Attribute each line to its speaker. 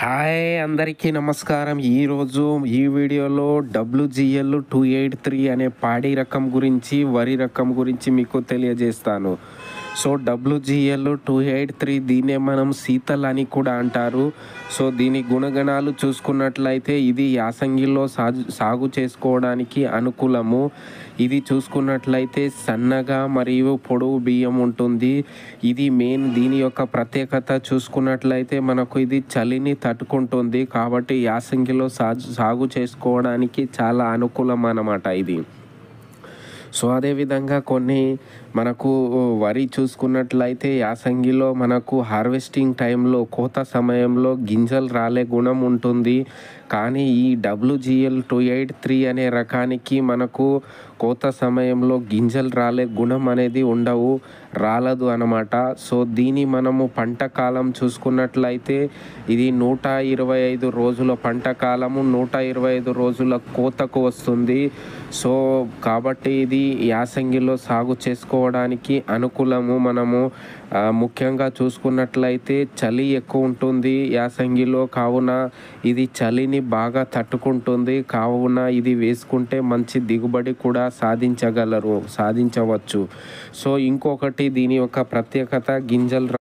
Speaker 1: Hi అందరికీ నమస్కారం. ఈరోజు ఈ వీడియోలో WGL 283 అనే పాడి రకం గురించి, వరి రకం గురించి మీకు తెలియజేస్తాను. సో WGL 283 దీన్నే మనం శీతల్ అని కూడా అంటారు. సో దీని గుణగణాలు చూసుకున్నట్లయితే ఇది యాసంగిలో సాగు చేసుకోవడానికి అనుకూలము. ఇది చూసుకున్నట్లయితే సన్నగా మరియు పొడవు బియ్యం ఉంటుంది. ఇది మెయిన్ దీని యొక్క ప్రత్యేకత చూసుకున్నట్లయితే మనకు ఇది చలిని తట్టుకుంటుంది. కాబట్టి యాసంగిలో సాగు చేసుకోవడానికి చాలా అనుకూలం అన్నమాట ఇది. సో అదేవిధంగా కొన్ని మనకు వరి చూసుకున్నట్లయితే యాసంగిలో మనకు హార్వెస్టింగ్ టైంలో కోత సమయంలో గింజలు రాలే గుణం ఉంటుంది. కానీ ఈ WGL 283 అనే రకానికి మనకు కోత సమయంలో గింజలు రాలే గుణం అనేది రాలదు అన్నమాట. సో దీని మనము పంట కాలం చూసుకున్నట్లయితే ఇది 125 రోజుల పంట కాలము, 125 రోజుల కోతకు వస్తుంది. సో కాబట్టి ఇది యాసంగిలో సాగు చేసుకోవడానికి అనుకూలము. మనము ముఖ్యంగా చూసుకున్నట్లయితే చలి ఎక్కువ ఉంటుంది యాసంగిలో, కావున ఇది చలిని బాగా తట్టుకుంటుంది. కావున ఇది వేసుకుంటే మంచి దిగుబడి కూడా సాధించవచ్చు. సో ఇంకొకటి దీని యొక్క ప్రత్యేకత గింజలు